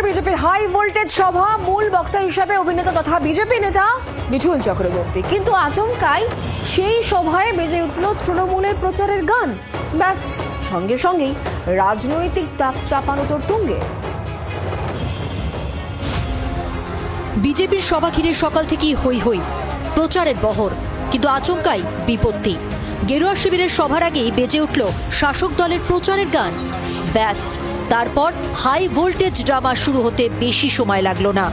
বিজেপির high voltage সভা, মূল বক্তা হিসাবে অভিনেতা তথা বিজেপি নেতা মিঠুন চক্রবর্তী। কিন্তু আচমকাই সেই সভায় বেজে উঠল তৃণমূলের প্রচারের গান। ব্যাস, সঙ্গে সঙ্গেই রাজনৈতিক তাপ চাপানোতর তুঙ্গে। বিজেপির সভা ঘিরে সকাল থেকেই হই হই, প্রচারের বহর। কিন্তু আচমকাই বিপত্তি। গেরুয়া শিবিরের সভার আগেই বেজে উঠল শাসক দলের প্রচারের গান। ব্যাস, তারপর হাই ভোল্টেজ ড্রামা শুরু হতে বেশি সময় লাগলো না।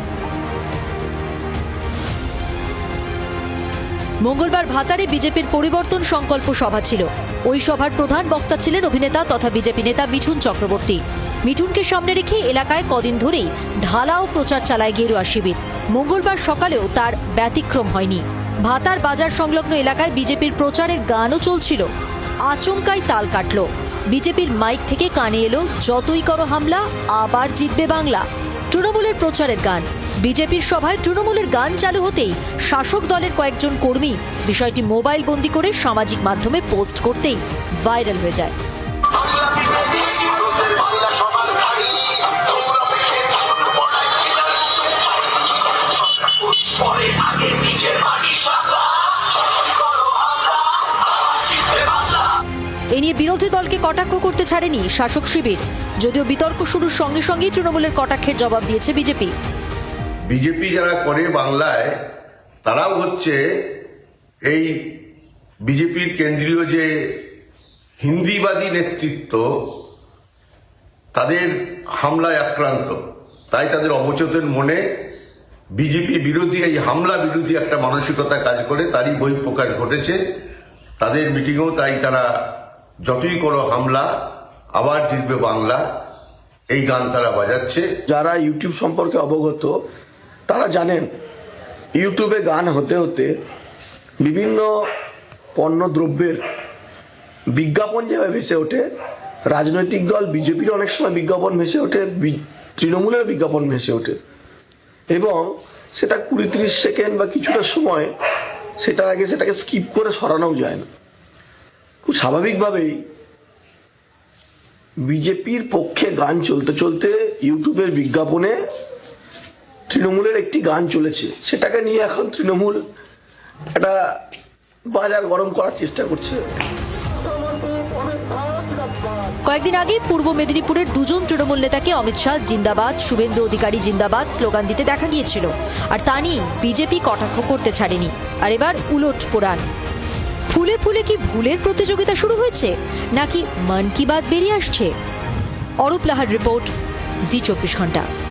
মঙ্গলবার ভাতারে বিজেপির পরিবর্তন সংকল্প সভা ছিল। ওই সভার প্রধান বক্তা ছিলেন অভিনেতা তথা বিজেপি নেতা মিঠুন চক্রবর্তী। মিঠুনকে সামনে রেখে এলাকায় কদিন ধরেই ঢালাও প্রচার চালায় গেরুয়া শিবির। মঙ্গলবার সকালেও তার ব্যতিক্রম হয়নি। ভাতার বাজার সংলগ্ন এলাকায় বিজেপির প্রচারের গানও চলছিল। আচমকাই তাল কাটল। বিজেপির মাইক থেকে কানে এলো, যতই করো হামলা আবার জিতবে বাংলা। তৃণমূলের প্রচারের গান। বিজেপির সভায় তৃণমূলের গান চালু হতেই শাসক দলের কয়েকজন কর্মী বিষয়টি মোবাইল বন্দি করে সামাজিক মাধ্যমে পোস্ট করতেই ভাইরাল হয়ে যায়। এ নিয়ে বিরোধী দলকে কটাক্ষ করতে ছাড়েনি শাসক শিবির। যদিও বিতর্ক শুরুর সঙ্গে সঙ্গেই তৃণমূলের কটাক্ষের জবাব দিয়েছে বিজেপি। বিজেপি যারা করে বাংলায়, তারাও হচ্ছে এই বিজেপির কেন্দ্রীয় যে হিন্দিবাদী নেতৃত্ব, তাদের হামলায় আক্রান্ত। তাই তাদের অবচেতন মনে বিজেপি বিরোধী, এই হামলা বিরোধী একটা মানসিকতা কাজ করে, তারই বহিঃপ্রকাশ ঘটেছে। তাদের মিটিংয়েও তাই তারা যতই করো হামলা আবার জিতবে বাংলা, এই গান তারা বাজাচ্ছে। যারা ইউটিউব সম্পর্কে অবগত তারা জানেন, ইউটিউবে গান হতে হতে বিভিন্ন পণ্য দ্রব্যের বিজ্ঞাপন যেভাবে ভেসে ওঠে, রাজনৈতিক দল বিজেপির অনেক সময় বিজ্ঞাপন ভেসে ওঠে, তৃণমূলের বিজ্ঞাপন ভেসে ওঠে, এবং সেটা 20-30 সেকেন্ড বা কিছুটা সময় সেটার আগে সেটাকে স্কিপ করে সরানোও যায় না। খুব স্বাভাবিকভাবেই বিজেপির পক্ষে গান চলতে চলতে ইউটিউবের বিজ্ঞাপনে তৃণমূলের একটি গান চলেছে, সেটাকে নিয়ে এখন তৃণমূল একটা বাজার গরম করার চেষ্টা করছে। কয়েকদিন আগে পূর্ব মেদিনীপুরের দুজন তৃণমূল নেতাকে অমিত শাহ জিন্দাবাদ, শুভেন্দু অধিকারী জিন্দাবাদ স্লোগান দিতে দেখা গিয়েছিল। আর তা নিয়ে বিজেপি কটাক্ষ করতে ছাড়েনি। আর এবার উলট পোড়ান। ফুলে ফুলে কি ভুলের প্রতিযোগিতা শুরু হয়েছে, নাকি মন কি বাত বেরিয়ে আসছে? অরূপ লাহার রিপোর্ট, জি 24 ঘন্টা।